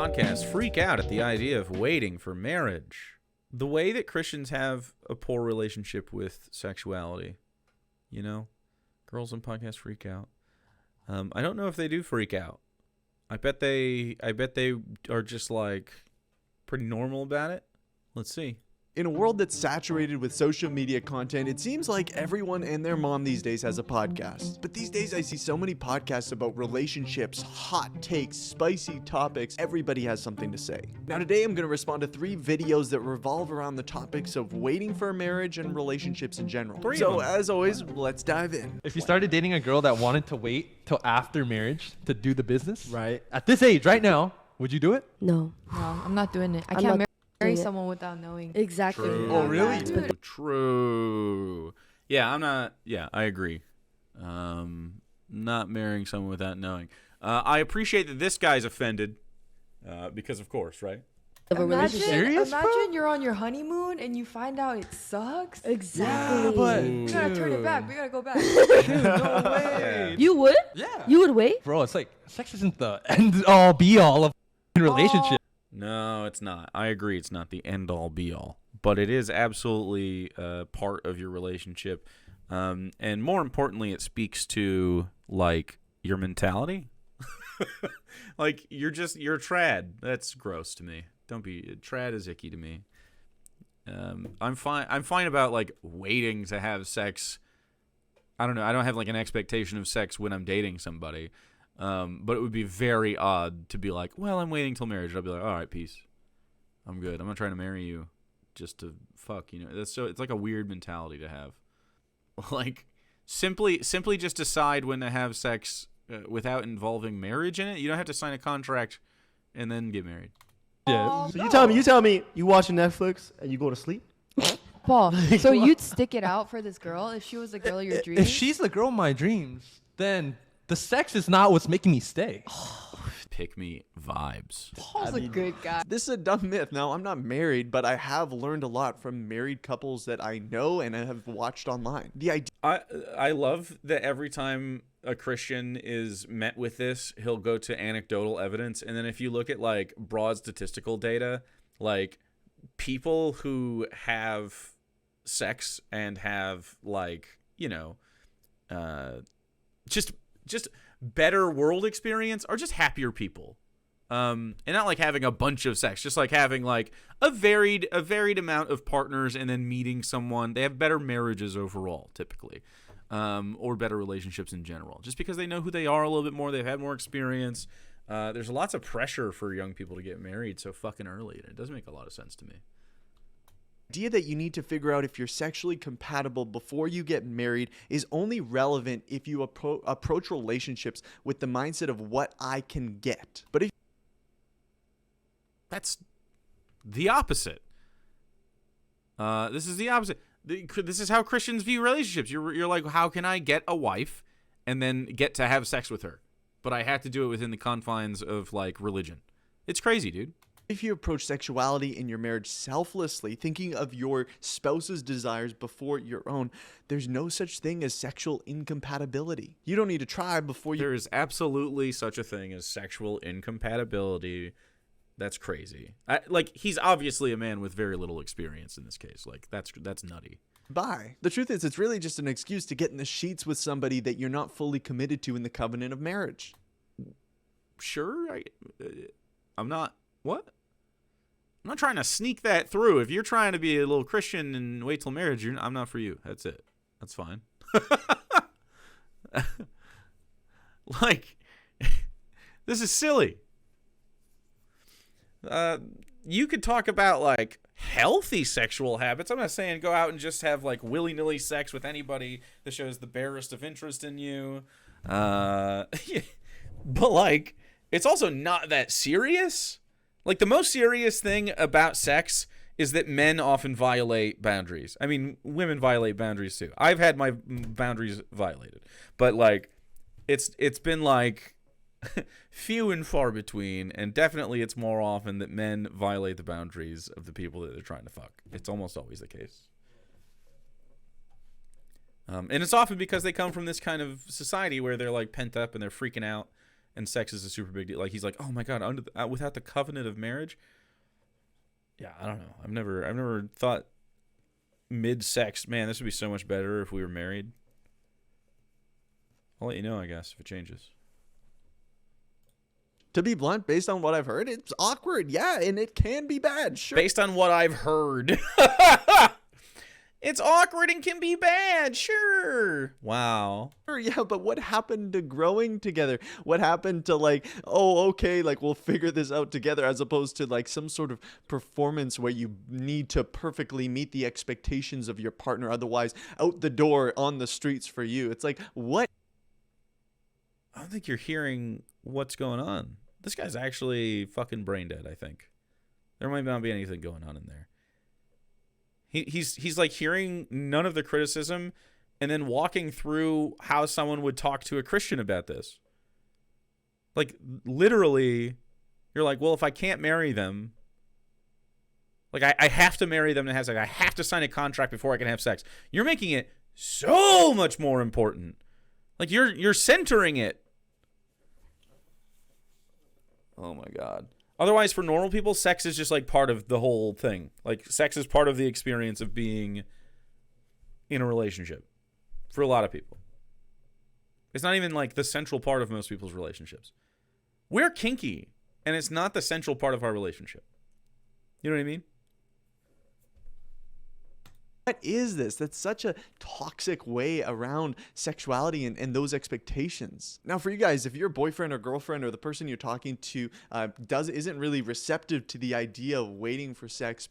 podcast freak out at the idea of waiting for marriage. The way that Christians have a poor relationship with sexuality, you know, girls on podcasts freak out. I don't know if they do freak out. I bet they are just like pretty normal about it. Let's see. In a world that's saturated with social media content, it seems like everyone and their mom these days has a podcast. But these days I see so many podcasts about relationships, hot takes, spicy topics. Everybody has something to say. Now today I'm going to respond to 3 videos that revolve around the topics of waiting for a marriage and relationships in general. So as always, let's dive in. If you started dating a girl that wanted to wait till after marriage to do the business, Right. at this age, right now, would you do it? No. No, I'm not doing it. I I'm can't not marry doing it. someone without knowing. Exactly. True. Oh, really? True. Yeah, I'm not. Yeah, I agree. Not marrying someone without knowing. I appreciate that this guy's offended, because of course, right? Of a relationship. Serious, bro? Imagine you're on your honeymoon and you find out it sucks. Exactly. but We gotta turn it back. We gotta go back. no way. You would? Yeah. You would wait? Bro, it's like sex isn't the end all be all of a relationship. No, it's not. I agree. It's not the end all be all, but it is absolutely part of your relationship. And more importantly, it speaks to like your mentality. Like you're trad. That's gross to me. Don't be trad is icky to me. I'm fine about like waiting to have sex. I don't know. I don't have like an expectation of sex when I'm dating somebody. But it would be very odd to be like, well, I'm waiting till marriage. I'll be like, all right, peace. I'm good. I'm not trying to marry you just to fuck, you know. It's like a weird mentality to have. Like simply just decide when to have sex without involving marriage in it. You don't have to sign a contract and then get married. Yeah. So you tell me you watching Netflix and you go to sleep? Paul, so you'd stick it out for this girl if she was the girl of your dreams? If she's the girl of my dreams, then the sex is not what's making me stay. Pick me vibes. Paul's a good guy. This is a dumb myth. Now, I'm not married, but I have learned a lot from married couples that I know and I have watched online. The idea I love that every time a Christian is met with this, he'll go to anecdotal evidence. And then if you look at like broad statistical data, like people who have sex and have like, you know, just better world experience are just happier people. And not like having a bunch of sex, just like having like a varied amount of partners and then meeting someone. They have better marriages overall, typically, or better relationships in general, just because they know who they are a little bit more. They've had more experience. There's lots of pressure for young people to get married so fucking early, and it doesn't make a lot of sense to me. that you need to figure out if you're sexually compatible before you get married is only relevant if you approach relationships with the mindset of what I can get. But if That's the opposite. This is the opposite. This is how Christians view relationships. You're like, how can I get a wife and then get to have sex with her? But I have to do it within the confines of like religion. It's crazy, dude. If you approach sexuality in your marriage selflessly, thinking of your spouse's desires before your own, there's no such thing as sexual incompatibility. You don't need to try before you... There is absolutely such a thing as sexual incompatibility. That's crazy. Like, he's obviously a man with very little experience in this case. Like, that's nutty. Bye. The truth is, it's really just an excuse to get in the sheets with somebody that you're not fully committed to in the covenant of marriage. Sure, I'm not... What? I'm not trying to sneak that through. If you're trying to be a little Christian and wait till marriage, I'm not for you. That's it. That's fine. Like, this is silly. You could talk about, like, healthy sexual habits. I'm not saying go out and just have, like, willy-nilly sex with anybody that shows the barest of interest in you. But, like, it's also not that serious. Like, the most serious thing about sex is that men often violate boundaries. I mean, women violate boundaries too. I've had my boundaries violated. But, like, it's been, like, few and far between, and definitely it's more often that men violate the boundaries of the people that they're trying to fuck. It's almost always the case. And it's often because they come from this kind of society where they're, like, pent up and they're freaking out. and sex is a super big deal. Like he's like, oh my god, without the covenant of marriage. Yeah, I don't know. I've never thought mid-sex, man, this would be so much better if we were married. I'll let you know, I guess, if it changes. To be blunt, based on what I've heard, it's awkward. Yeah, and it can be bad. Sure. Based on what I've heard. It's awkward and can be bad, sure. Wow. Yeah, but what happened to growing together? What happened to like, oh, okay, like we'll figure this out together, as opposed to like some sort of performance where you need to perfectly meet the expectations of your partner, otherwise out the door on the streets for you. It's like, what? I don't think you're hearing what's going on. This guy's actually fucking brain dead, I think. There might not be anything going on in there. He's like hearing none of the criticism and then walking through how someone would talk to a Christian about this. Like, literally, you're like, well, if I can't marry them, like, I have to marry them to have sex. I have to sign a contract before I can have sex. You're making it so much more important. Like, you're centering it. Oh, my God. Otherwise, for normal people, sex is just like part of the whole thing. Like, sex is part of the experience of being in a relationship for a lot of people. It's not even like the central part of most people's relationships. We're kinky, and it's not the central part of our relationship. You know what I mean? What is this? That's such a toxic way around sexuality and those expectations. Now, for you guys, if your boyfriend or girlfriend or the person you're talking to isn't really receptive to the idea of waiting for sex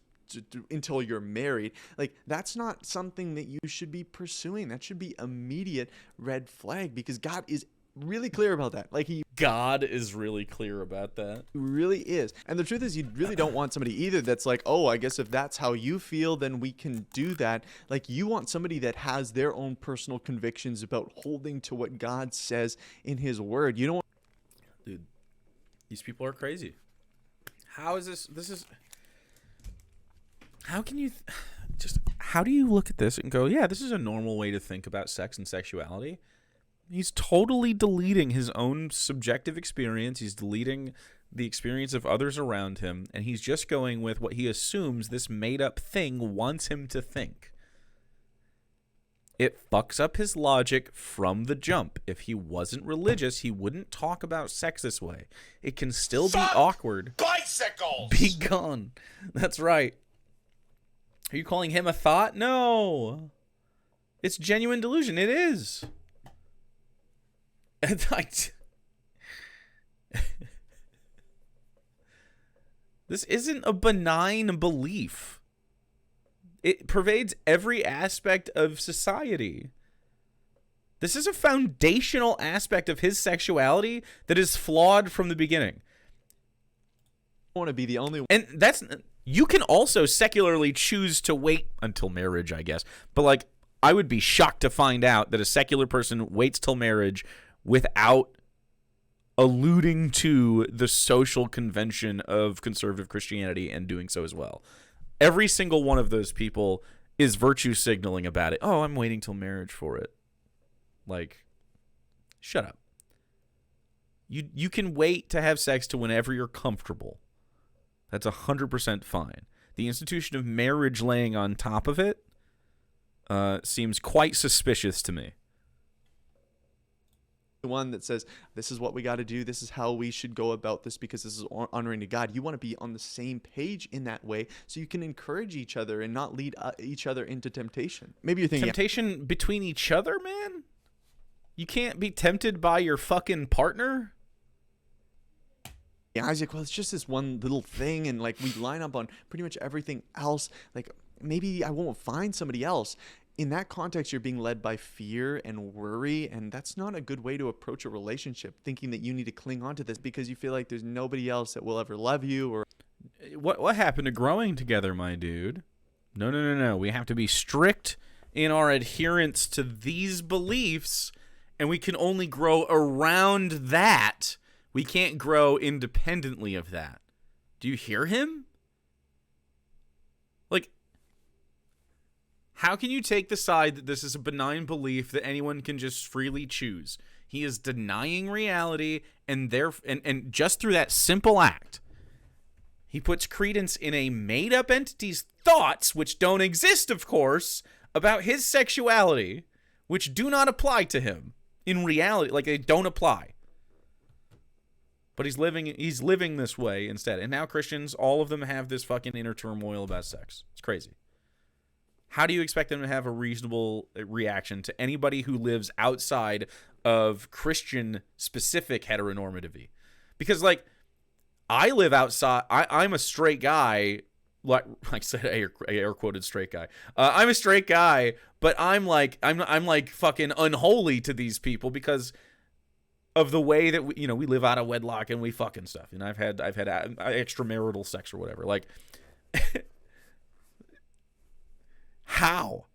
until you're married, like, that's not something that you should be pursuing. That should be immediate red flag, because God is really clear about that. Like, God is really clear about that. really is. And the truth is, you really don't want somebody either that's like, oh, I guess if that's how you feel, then we can do that. Like, you want somebody that has their own personal convictions about holding to what God says in his word. You don't want... Dude, these people are crazy. How is this how can you how do you look at this and go, yeah, this is a normal way to think about sex and sexuality? He's totally deleting his own subjective experience. He's deleting the experience of others around him, and he's just going with what he assumes this made-up thing wants him to think. It fucks up his logic from the jump. If he wasn't religious, he wouldn't talk about sex this way. It can still be awkward. Bicycles! Be gone. That's right. Are you calling him a thought? No. It's genuine delusion. It is. This isn't a benign belief. It pervades every aspect of society. This is a foundational aspect of his sexuality that is flawed from the beginning. want to be the only one. And that's, you can also secularly choose to wait until marriage, I guess. But like, I would be shocked to find out that a secular person waits till marriage without alluding to the social convention of conservative Christianity and doing so as well. Every single one of those people is virtue signaling about it. Oh, I'm waiting till marriage for it. Like, shut up. You can wait to have sex to whenever you're comfortable. That's 100% fine. The institution of marriage laying on top of it seems quite suspicious to me. The one that says, this is what we got to do, this is how we should go about this because this is honoring to God. You want to be on the same page in that way so you can encourage each other and not lead each other into temptation. Maybe you're thinking... Temptation between each other, man? You can't be tempted by your fucking partner? Yeah, Isaac, well, it's just this one little thing, and like we line up on pretty much everything else. Like, maybe I won't find somebody else. In that context, you're being led by fear and worry, and that's not a good way to approach a relationship, thinking that you need to cling on to this because you feel like there's nobody else that will ever love you. Or what happened to growing together, my dude? No. We have to be strict in our adherence to these beliefs, and we can only grow around that. We can't grow independently of that. Do you hear him? Like, how can you take the side that this is a benign belief that anyone can just freely choose? He is denying reality, and just through that simple act, he puts credence in a made-up entity's thoughts, which don't exist, of course, about his sexuality, which do not apply to him in reality. Like, they don't apply. But he's living this way instead. And now Christians, all of them have this fucking inner turmoil about sex. It's crazy. How do you expect them to have a reasonable reaction to anybody who lives outside of Christian-specific heteronormativity? Because, like, I live outside. I'm a straight guy. Like I said, air quoted straight guy. I'm a straight guy, but I'm like fucking unholy to these people because of the way that we live out of wedlock and we fucking stuff. And I've had extramarital sex or whatever. Like, how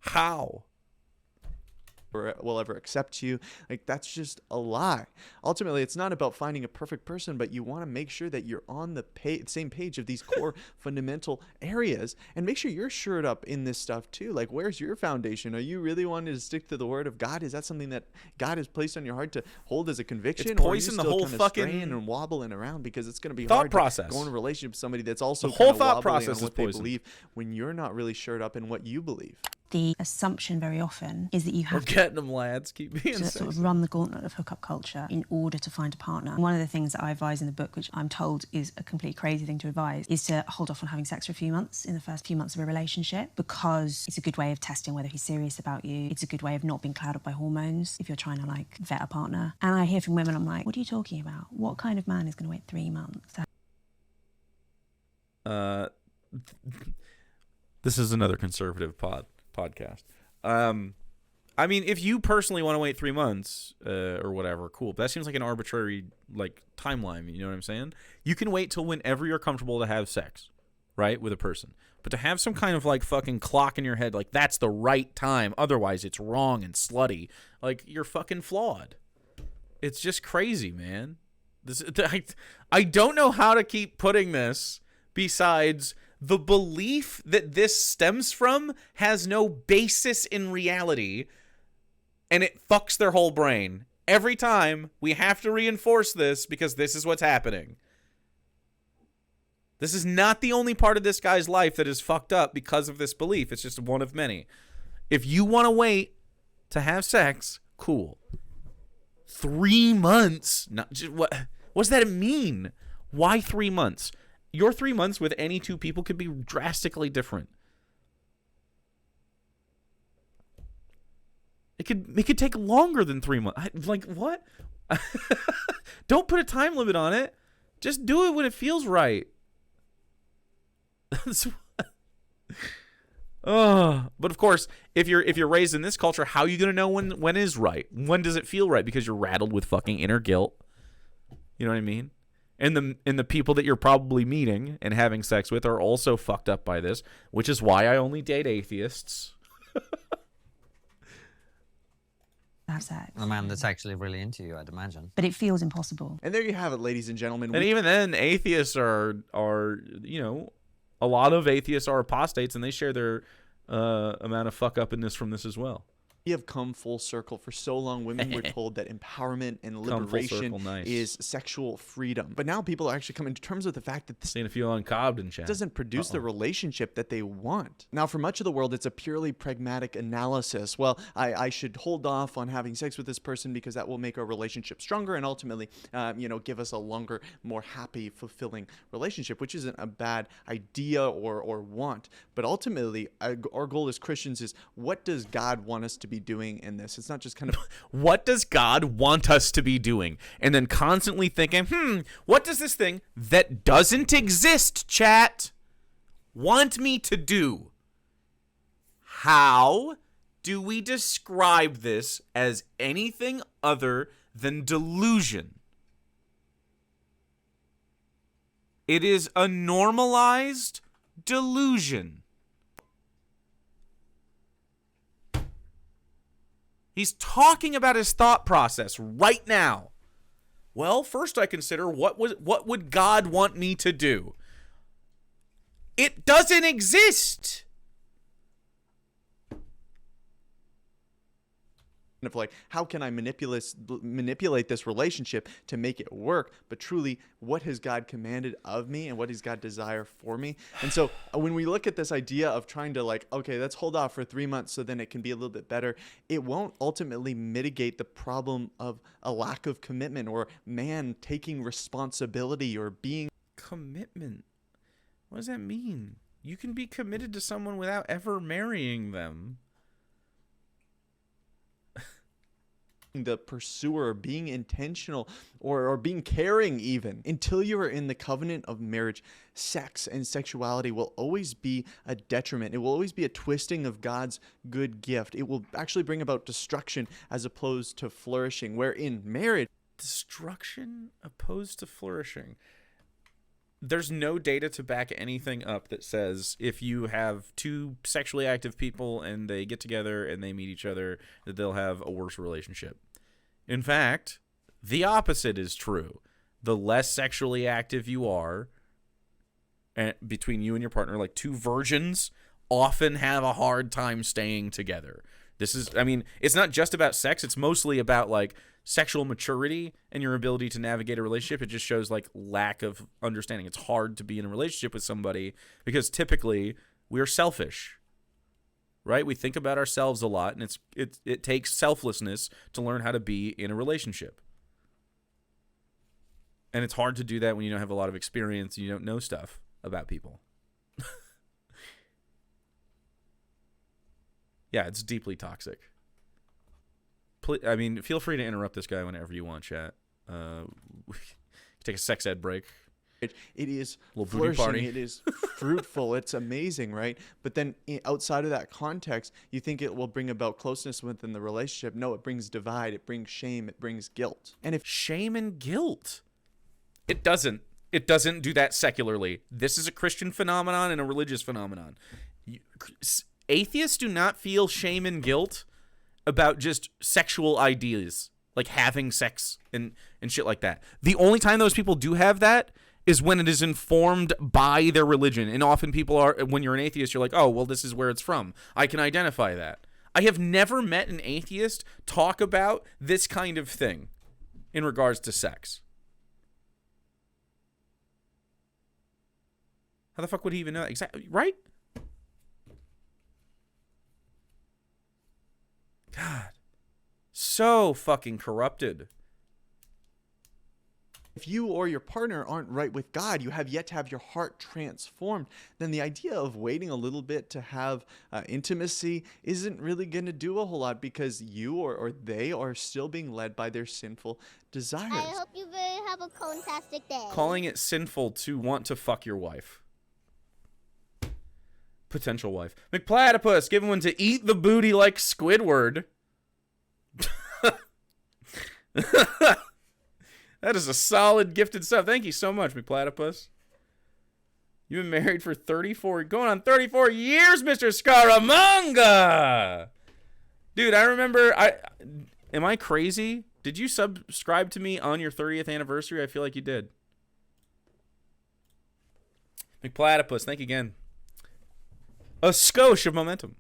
will ever accept you. Like, that's just a lie. Ultimately, it's not about finding a perfect person, but you want to make sure that you're on the same page of these core fundamental areas, and make sure you're shored up in this stuff too. Like, where's your foundation? Are you really wanting to stick to the word of God? Is that something that God has placed on your heart to hold as a conviction? It's poison or are you the whole still fucking straying and wobbling around, because it's going to be thought hard process. to go in a relationship with somebody that's also The whole kind of thought wobbly process on what is they poisoned. believe when you're not really shored up in what you believe. The assumption very often is that you We're have getting them, lads. Keep being to sort of run the gauntlet of hookup culture in order to find a partner. One of the things that I advise in the book, which I'm told is a complete crazy thing to advise, is to hold off on having sex for a few months in the first few months of a relationship, because it's a good way of testing whether he's serious about you. It's a good way of not being clouded by hormones if you're trying to, like, vet a partner. And I hear from women, I'm like, what are you talking about? What kind of man is going to wait 3 months? This is another conservative podcast. I mean, if you personally want to wait 3 months or whatever, cool. But that seems like an arbitrary, like, timeline. You know what I'm saying? You can wait till whenever you're comfortable to have sex, right, with a person. But to have some kind of, like, fucking clock in your head, like, that's the right time, otherwise it's wrong and slutty, like, you're fucking flawed. It's just crazy, man. I don't know how to keep putting this besides the belief that this stems from has no basis in reality, and it fucks their whole brain. Every time we have to reinforce this because this is what's happening. This is not the only part of this guy's life that is fucked up because of this belief. It's just one of many. If you want to wait to have sex, cool. 3 months? Not just, what does that mean? Why 3 months? Your 3 months with any two people could be drastically different. It could take longer than 3 months. Like, what? Don't put a time limit on it. Just do it when it feels right. But of course, if you're raised in this culture, how are you gonna know when is right? When does it feel right? Because you're rattled with fucking inner guilt. You know what I mean? And the people that you're probably meeting and having sex with are also fucked up by this, which is why I only date atheists. Have sex. A man that's actually really into you, I'd imagine. But it feels impossible. And there you have it, ladies and gentlemen. And even then, atheists are a lot of atheists are apostates, and they share their amount of fuck upness from this as well. We have come full circle. For so long, women were told that empowerment and liberation is sexual freedom. But now people are actually coming to terms with the fact that this Seeing if you on Cobden chat doesn't produce the relationship that they want. Now, for much of the world, it's a purely pragmatic analysis. Well, I should hold off on having sex with this person because that will make our relationship stronger and ultimately, give us a longer, more happy, fulfilling relationship, which isn't a bad idea or want. But ultimately, our goal as Christians is, what does God want us to be doing in this? It's not just kind of what does God want us to be doing, and then constantly thinking, what does this thing that doesn't exist, chat, want me to do? How do we describe this as anything other than delusion? It is a normalized delusion. He's talking about his thought process right now. Well, first I consider what would God want me to do? It doesn't exist. of like, how can I manipulate this relationship to make it work? But truly, what has God commanded of me and what has God desire for me? And so when we look at this idea of trying to like, okay, let's hold off for 3 months so then it can be a little bit better, it won't ultimately mitigate the problem of a lack of commitment or man taking responsibility or being Commitment. What does that mean? You can be committed to someone without ever marrying them. the pursuer, being intentional, or being caring even. Until you are in the covenant of marriage, sex and sexuality will always be a detriment. It will always be a twisting of God's good gift. It will actually bring about destruction as opposed to flourishing, where in marriage, Destruction opposed to flourishing. There's no data to back anything up that says if you have two sexually active people and they get together and they meet each other, that they'll have a worse relationship. In fact, the opposite is true. The less sexually active you are, and between you and your partner, like two virgins often have a hard time staying together. This is, I mean, it's not just about sex. It's mostly about like sexual maturity and your ability to navigate a relationship. It just shows like lack of understanding. It's hard to be in a relationship with somebody because typically we are selfish, right? We think about ourselves a lot, and it takes selflessness to learn how to be in a relationship. And it's hard to do that when you don't have a lot of experience and you don't know stuff about people. Yeah, it's deeply toxic. I mean, feel free to interrupt this guy whenever you want, chat. Take a sex ed break. it is Little booty flourishing. party. It is fruitful. It's amazing, right? But then outside of that context, you think it will bring about closeness within the relationship. No, it brings divide. It brings shame. It brings guilt. And if Shame and guilt. It doesn't. It doesn't do that secularly. This is a Christian phenomenon and a religious phenomenon. Atheists do not feel shame and guilt about just sexual ideas, like having sex and shit like that. The only time those people do have that is when it is informed by their religion. And often people are, when you're an atheist, you're like, oh, well, this is where it's from. I can identify that. I have never met an atheist talk about this kind of thing in regards to sex. How the fuck would he even know? Exactly, right? God. So fucking corrupted. if you or your partner aren't right with God, you have yet to have your heart transformed, then the idea of waiting a little bit to have intimacy isn't really going to do a whole lot, because you or they are still being led by their sinful desires. I hope you have a fantastic day. Calling it sinful to want to fuck your wife. Potential wife. McPlatypus, given one to eat the booty like Squidward. That is a solid gifted stuff. Thank you so much, McPlatypus. You've been married for going on 34 years, Mr. Scaramanga. Dude, I remember, am I crazy? Did you subscribe to me on your 30th anniversary? I feel like you did. McPlatypus, thank you again. A skosh of momentum.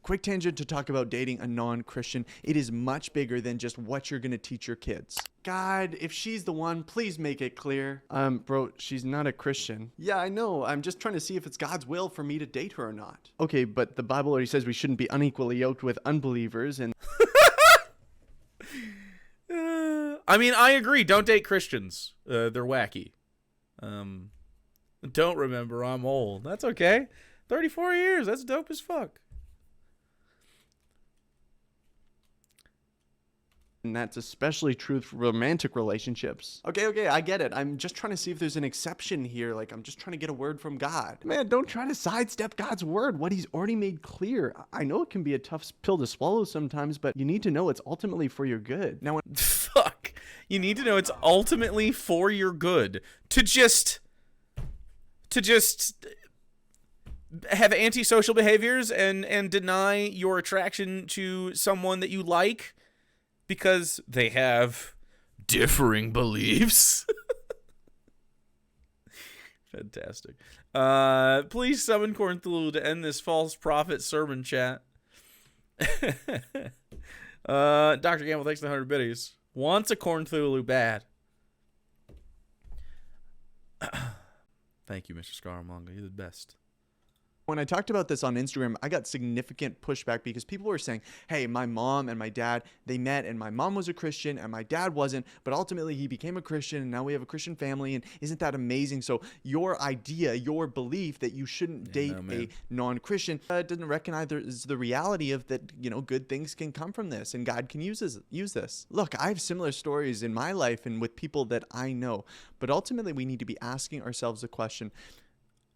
Quick tangent to talk about dating a non-Christian. It is much bigger than just what you're going to teach your kids. God, if she's the one, please make it clear. Bro, she's not a Christian. Yeah, I know. I'm just trying to see if it's God's will for me to date her or not. Okay, but the Bible already says we shouldn't be unequally yoked with unbelievers, and I mean, I agree. Don't date Christians. They're wacky. Don't remember I'm old. That's okay. 34 years. That's dope as fuck. And that's especially true for romantic relationships. Okay, I get it. I'm just trying to see if there's an exception here. Like, I'm just trying to get a word from God. Man, don't try to sidestep God's word, what he's already made clear. I know it can be a tough pill to swallow sometimes, but you need to know it's ultimately for your good. Now, Fuck. You need to know it's ultimately for your good. To just have antisocial behaviors and deny your attraction to someone that you like because they have differing beliefs. Fantastic. Please summon Cornthulu to end this false prophet sermon chat. Dr. Gamble, thanks for the 100 biddies. Wants a corn Thulu bad. Thank you, Mr. Scaramanga. You're the best. When I talked about this on Instagram, I got significant pushback because people were saying, hey, my mom and my dad, they met and my mom was a Christian and my dad wasn't, but ultimately he became a Christian and now we have a Christian family, and isn't that amazing? So your idea, your belief that you shouldn't date a non-Christian doesn't recognize the reality of that, good things can come from this and God can use this. Look, I have similar stories in my life and with people that I know, but ultimately we need to be asking ourselves the question,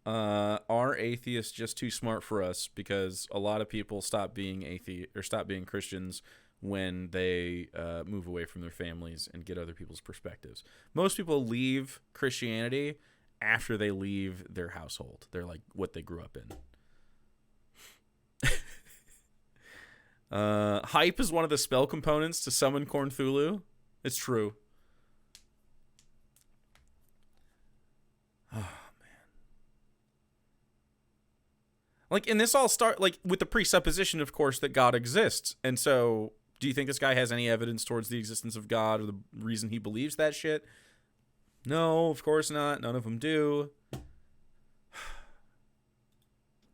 are atheists just too smart for us? Because a lot of people stop being stop being Christians when they move away from their families and get other people's perspectives. Most people leave Christianity after they leave their household. They're like what they grew up in. Hype is one of the spell components to summon Corn Thulu. It's true. Like, and this all start with the presupposition, of course, that God exists. And so, do you think this guy has any evidence towards the existence of God or the reason he believes that shit? No, of course not. None of them do.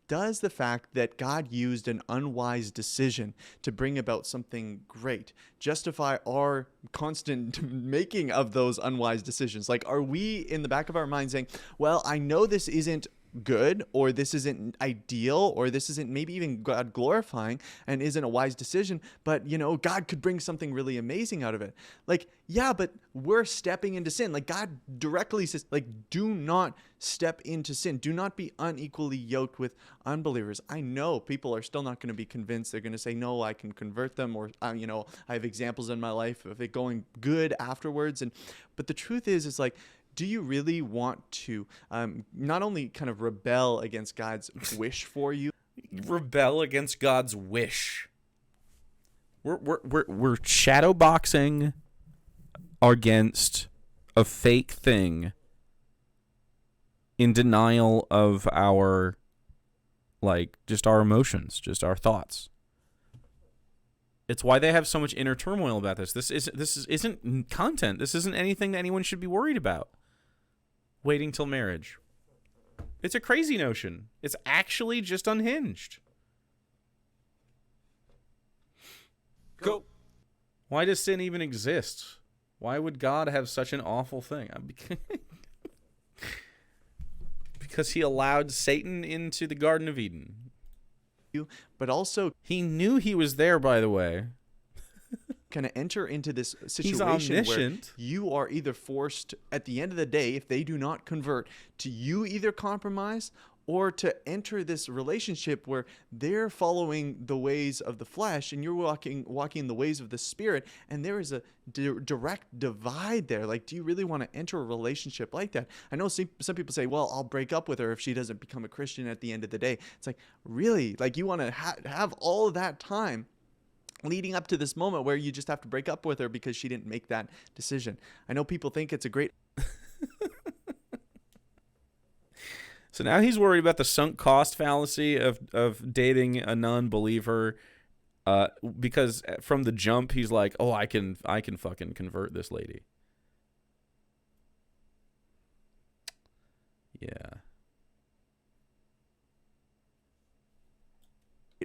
Does the fact that God used an unwise decision to bring about something great justify our constant making of those unwise decisions? Like, are we in the back of our mind saying, well, I know this isn't good, or this isn't ideal, or this isn't maybe even God glorifying and isn't a wise decision, but God could bring something really amazing out of it. Like, yeah, but we're stepping into sin. Like, God directly says, like, do not step into sin. Do not be unequally yoked with unbelievers. I know people are still not going to be convinced. They're going to say, no, I can convert them, or I have examples in my life of it going good afterwards. But the truth is like, do you really want to not only kind of rebel against God's wish for you? Rebel against God's wish. We're shadow boxing against a fake thing in denial of our just our emotions, just our thoughts. It's why they have so much inner turmoil about this. This isn't content. This isn't anything that anyone should be worried about. Waiting till marriage. It's a crazy notion. It's actually just unhinged. Go. Why does sin even exist? Why would God have such an awful thing? Because he allowed Satan into the Garden of Eden. But also, he knew he was there, by the way. Kind of enter into this situation where you are either forced at the end of the day, if they do not convert, to you either compromise or to enter this relationship where they're following the ways of the flesh and you're walking in the ways of the spirit, and there is a direct divide there. Like, do you really want to enter a relationship like that? I know some people say, well, I'll break up with her if she doesn't become a Christian at the end of the day. It's like, really? Like, you want to have all of that time leading up to this moment where you just have to break up with her because she didn't make that decision. I know people think it's a great... So now he's worried about the sunk cost fallacy of dating a non-believer, because from the jump he's like, oh, I can fucking convert this lady. Yeah.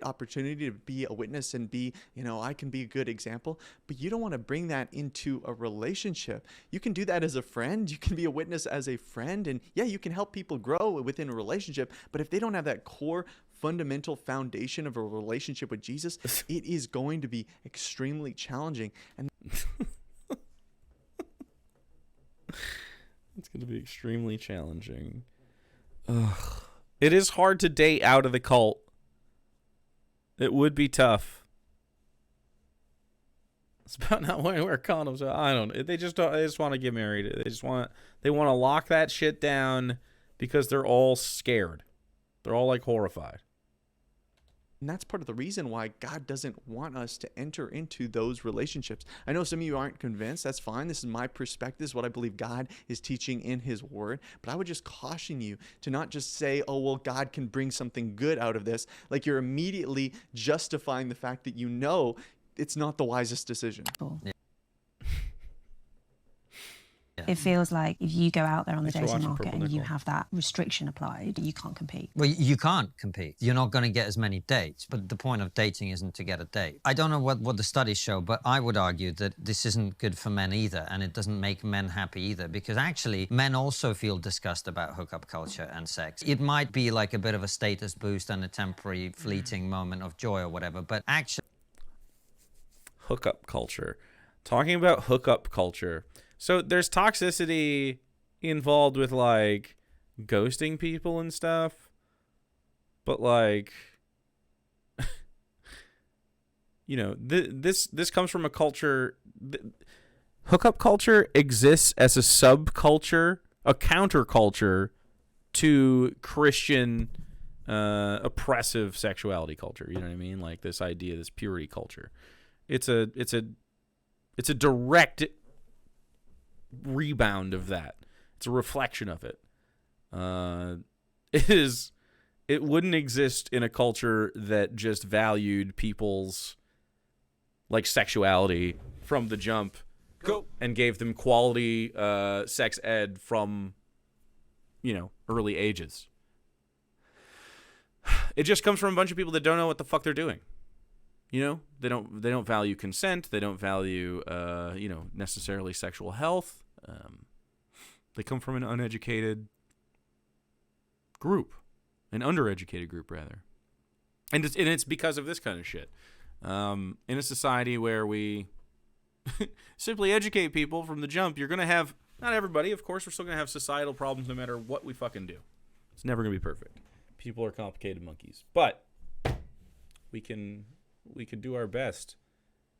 Opportunity to be a witness and be, I can be a good example, but you don't want to bring that into a relationship. You can do that as a friend. You can be a witness as a friend, and yeah, you can help people grow within a relationship, but if they don't have that core fundamental foundation of a relationship with Jesus, it is going to be extremely challenging. And it's going to be extremely challenging. Ugh. It is hard to date out of the cult. It would be tough. It's about not wanting to wear condoms. I don't know. They just want to get married. They want to lock that shit down because they're all scared. They're all like horrified. And that's part of the reason why God doesn't want us to enter into those relationships. I know some of you aren't convinced. That's fine. This is my perspective. This is what I believe God is teaching in his word. But I would just caution you to not just say, oh, well, God can bring something good out of this. Like, you're immediately justifying the fact that it's not the wisest decision. It feels like if you go out there on the Thanks for dating watching market Purple and you Nickel. have that restriction applied, you can't compete. Well, you can't compete. You're not going to get as many dates, but the point of dating isn't to get a date. I don't know what the studies show, but I would argue that this isn't good for men either, and it doesn't make men happy either, because actually men also feel disgust about hookup culture and sex. It might be like a bit of a status boost and a temporary fleeting moment of joy or whatever, but actually... Hookup culture. Talking about hookup culture. So there's toxicity involved with like ghosting people and stuff. But like you know, this comes from a culture hookup culture exists as a subculture, a counterculture to Christian oppressive sexuality culture, you know what I mean? Like this idea, this purity culture. It's a direct rebound of that. It's a reflection of it. It wouldn't exist in a culture that just valued people's like sexuality from the jump and gave them quality sex ed from, you know, early ages. It just comes from a bunch of people that don't know what the fuck they're doing. You know, they don't value consent. They don't value, you know, necessarily sexual health. They come from an uneducated group, an undereducated group rather, and it's because of this kind of shit. In a society where we simply educate people from the jump, you're gonna have, not everybody, of course, we're still gonna have societal problems no matter what we fucking do. It's never gonna be perfect. People are complicated monkeys, but we can do our best.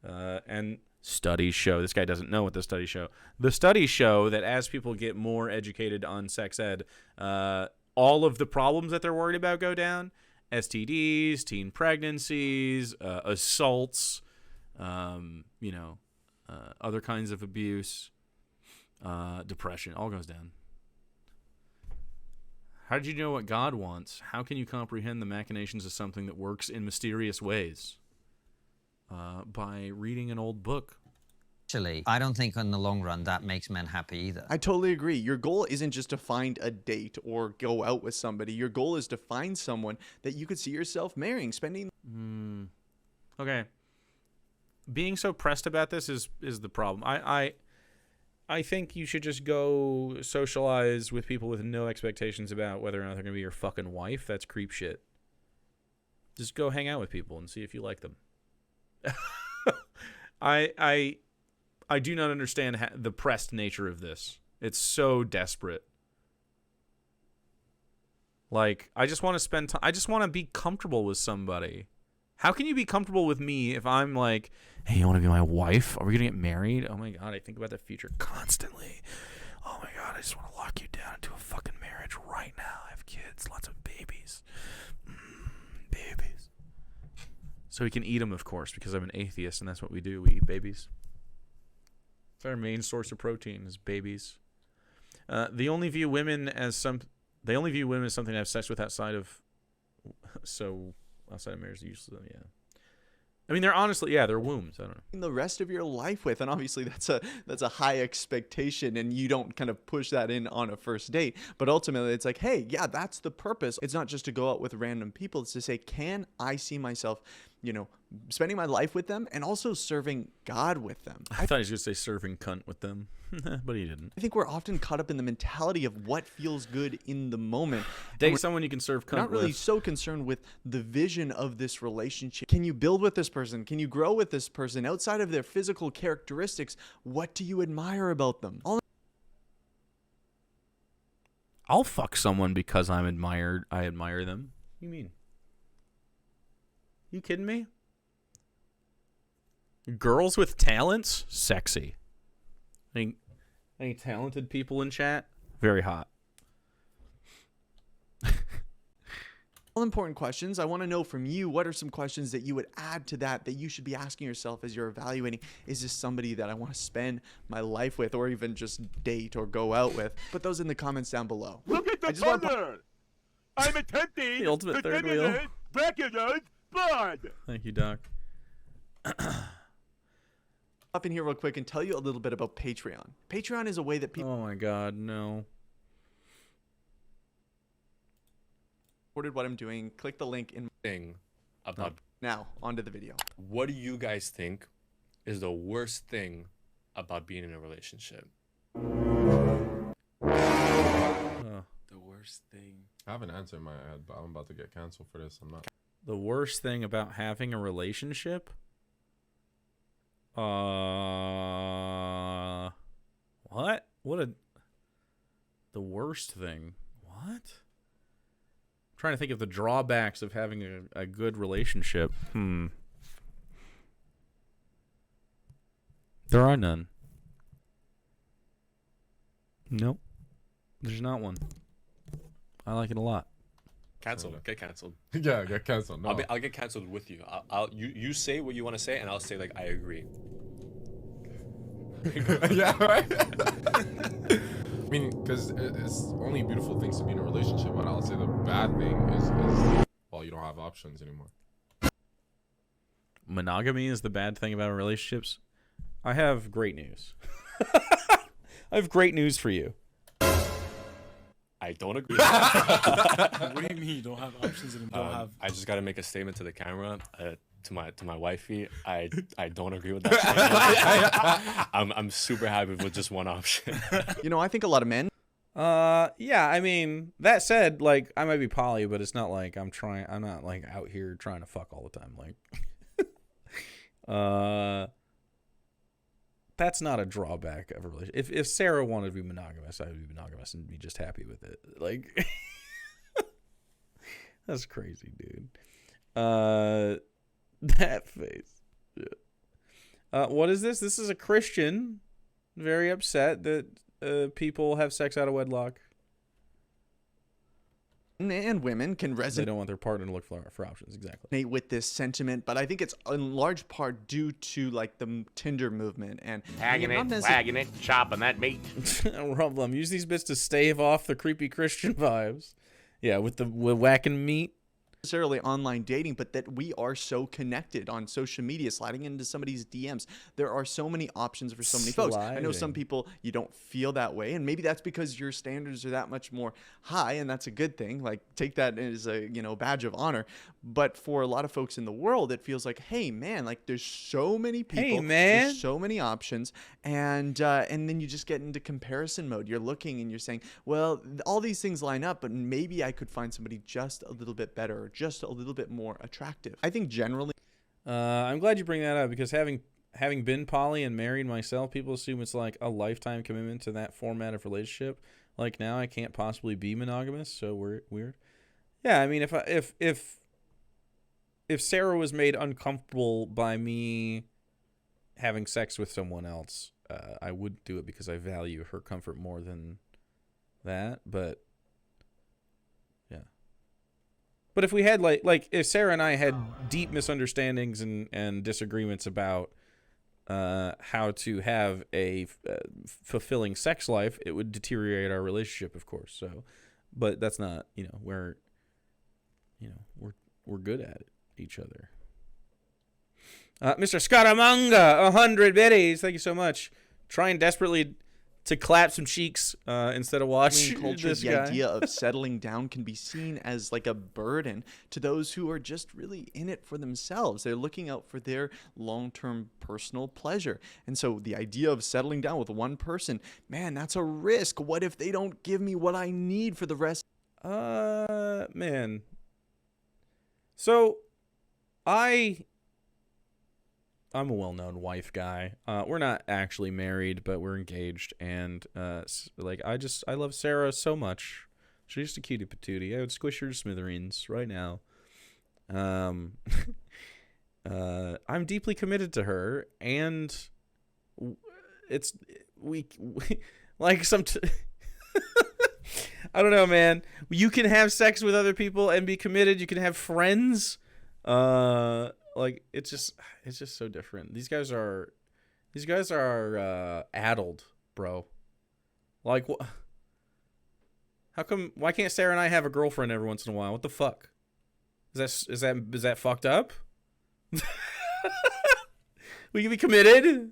And studies show, this guy doesn't know what the studies show. The studies show that as people get more educated on sex ed, all of the problems that they're worried about go down. STDs, teen pregnancies, assaults, you know, other kinds of abuse, depression, all goes down. How did you know what God wants? How can you comprehend the machinations of something that works in mysterious ways? By reading an old book. Actually, I don't think in the long run that makes men happy either. I totally agree. Your goal isn't just to find a date or go out with somebody. Your goal is to find someone that you could see yourself marrying, spending... Okay. Being so pressed about this is the problem. I think you should just go socialize with people with no expectations about whether or not they're going to be your fucking wife. That's creep shit. Just go hang out with people and see if you like them. I do not understand the pressed nature of this. It's so desperate. Like, I just want to spend time. I just want to be comfortable with somebody. How can you be comfortable with me if I'm like, hey, you want to be my wife? Are we going to get married? Oh my God, I think about the future constantly. Oh my God, I just want to lock you down into a fucking marriage right now. I have kids, lots of babies. Babies. So we can eat them, of course, because I'm an atheist, and that's what we do. We eat babies. It's our main source of protein is babies. They only view women as something to have sex with outside of marriage. Usually, yeah. I mean, they're honestly, yeah, they're wombs. I don't know. The rest of your life with, and obviously that's a high expectation, and you don't kind of push that in on a first date. But ultimately, it's like, hey, yeah, that's the purpose. It's not just to go out with random people. It's to say, can I see myself, you know, spending my life with them and also serving God with them? I thought he was going to say serving cunt with them, but he didn't. I think we're often caught up in the mentality of what feels good in the moment. Date someone you can serve cunt not really with. so concerned with the vision of this relationship. Can you build with this person? Can you grow with this person? Outside of their physical characteristics, what do you admire about them? I'll fuck someone because I admire them. What do you mean? You kidding me? Girls with talents? Sexy. Any talented people in chat? Very hot. All important questions. I want to know from you, what are some questions that you would add to that you should be asking yourself as you're evaluating, is this somebody that I want to spend my life with or even just date or go out with? Put those in the comments down below. Look at the thunder! I'm attempting The ultimate to third wheel. simulate Dracula's blood! Thank you, Doc. Hop in here real quick and tell you a little bit about Patreon. Patreon is a way that people Oh my God, no. supported what I'm doing. Click the link in Thing about now onto the video. what do you guys think is the worst thing about being in a relationship? The worst thing. I have an answer in my head, but I'm about to get canceled for this. I'm not. The worst thing about having a relationship? What? The worst thing? What? I'm trying to think of the drawbacks of having a good relationship. There are none. Nope. There's not one. I like it a lot. Canceled. Get canceled. Yeah, get canceled. No. I'll get canceled with you. You say what you want to say, and I'll say like I agree. Yeah, right. I mean, because it's only beautiful things to be in a relationship, but I'll say the bad thing is well, you don't have options anymore. Monogamy is the bad thing about relationships. I have great news. I have great news for you. I don't agree. What do you mean you don't have options and don't have? I just got to make a statement to the camera, to my wifey. I don't agree with that. I'm super happy with just one option. You know, I think a lot of men. Yeah, I mean, that said, like, I might be poly, but it's not like I'm not like out here trying to fuck all the time. Like, that's not a drawback of a relationship. If Sarah wanted to be monogamous, I would be monogamous and be just happy with it. Like, that's crazy, dude. That face. Yeah. What is this? This is a Christian very upset that people have sex out of wedlock. And women can They don't want their partner to look for options. Exactly. with this sentiment, but I think it's in large part due to like the Tinder movement and Tagging it, wagging it, chopping that meat. Problem. Use these bits to stave off the creepy Christian vibes. Yeah, with whacking meat. Necessarily online dating, but that we are so connected on social media, sliding into somebody's DMs. There are so many options for so many folks. I know some people, you don't feel that way, and maybe that's because your standards are that much more high, and that's a good thing. Like, take that as a badge of honor. But for a lot of folks in the world, it feels like, hey man, like there's so many people, hey man, there's so many options, and then you just get into comparison mode. You're looking and you're saying, well, all these things line up, but maybe I could find somebody just a little bit better, or just a little bit more attractive. I think generally, I'm glad you bring that up, because having been poly and married myself, people assume it's like a lifetime commitment to that format of relationship. Like, now I can't possibly be monogamous, so weird. Yeah, I mean, if Sarah was made uncomfortable by me having sex with someone else, I would do it because I value her comfort more than that. But yeah. But if we had like if Sarah and I had deep misunderstandings and disagreements about how to have a fulfilling sex life, it would deteriorate our relationship, of course. So, but that's not, we're good at it, each other. Mr. Scaramanga, 100 biddies. Thank you so much. Trying desperately to clap some cheeks instead of watch culture, this the guy. idea of settling down can be seen as like a burden to those who are just really in it for themselves. They're looking out for their long-term personal pleasure. And so the idea of settling down with one person, man, that's a risk. What if they don't give me what I need for the rest? Man. So, I'm a well-known wife guy. We're not actually married, but we're engaged, and I love Sarah so much. She's just a cutie patootie. I would squish her to smithereens right now. I'm deeply committed to her, and we like I don't know, man. You can have sex with other people and be committed. You can have friends. Like, it's just so different. These guys are addled, bro. Like, how come? Why can't Sarah and I have a girlfriend every once in a while? What the fuck? Is that fucked up? We can be committed.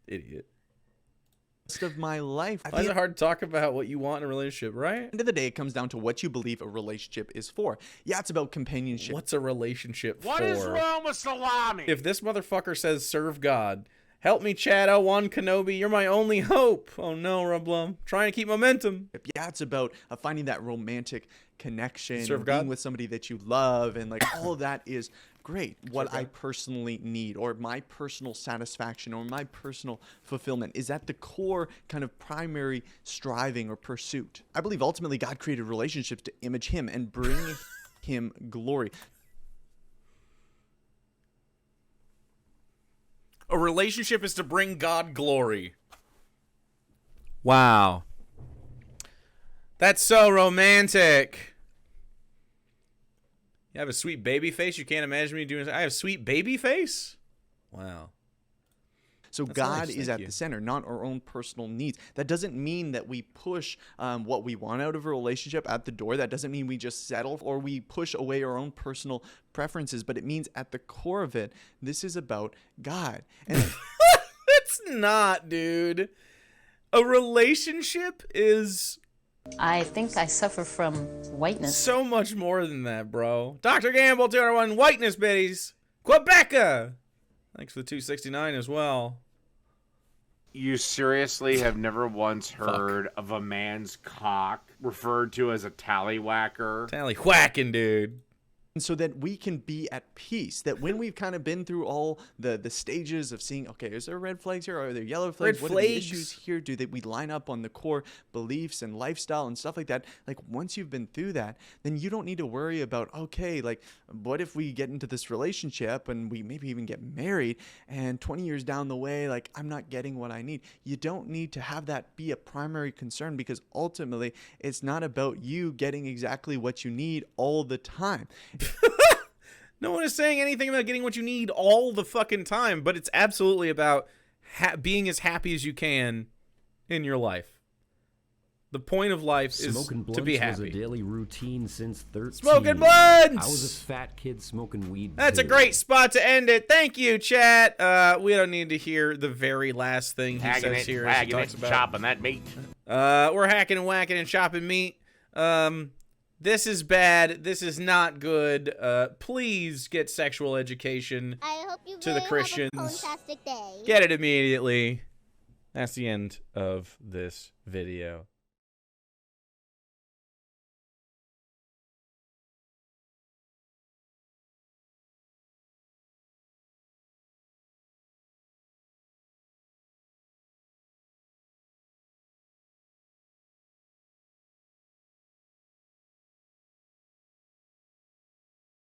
Idiot. Of my life. Why is it hard to talk about what you want in a relationship, right? At the end of the day, it comes down to what you believe a relationship is for. Yeah, it's about companionship. What's a relationship What for? is wrong with salami? If this motherfucker says serve God, help me, Chad L1 Kenobi, you're my only hope. Oh no, Rublum. Trying to keep momentum. Yeah, it's about finding that romantic connection, Serve and God? being with somebody that you love, and like all of that is great. What I personally need, or my personal satisfaction, or my personal fulfillment, is at the core kind of primary striving or pursuit. I believe ultimately God created relationships to image Him and bring Him glory. A relationship is to bring God glory. Wow. That's so romantic. You have a sweet baby face. You can't imagine me doing. I have a sweet baby face. Wow. So That's God nice, is thank at you. the center, not our own personal needs. That doesn't mean that we push what we want out of a relationship at the door. That doesn't mean we just settle or we push away our own personal preferences. But it means at the core of it, this is about God. And It's not, dude. A relationship is I think I suffer from whiteness. so much more than that, bro. Dr. Gamble, 201 whiteness biddies. Quebeca. Thanks for the 269 as well. You seriously have never once heard of a man's cock referred to as a tallywhacker? Tally whacking, dude. And so that we can be at peace, that when we've kind of been through all the stages of seeing, okay, is there red flags here? Are there yellow flags? Red What are the flags. issues here? Do that we line up on the core beliefs and lifestyle and stuff like that? Like once you've been through that, then you don't need to worry about, okay, like what if we get into this relationship and we maybe even get married and 20 years down the way, like I'm not getting what I need. You don't need to have that be a primary concern, because ultimately it's not about you getting exactly what you need all the time. No one is saying anything about getting what you need all the fucking time, but it's absolutely about being as happy as you can in your life. The point of life is Smoking to be blunts was a happy. daily routine since 13. Smoking blunts! I was a fat kid smoking weed. That's a too. great spot to end it. Thank you, chat. We don't need to hear the very last thing he Hacking says it, here. As he wagging talks it, about. chopping that meat. We're hacking and whacking and chopping meat. This is bad. This is not good. Please get sexual education I hope you to the Christians. have a fantastic day. Get it immediately. That's the end of this video.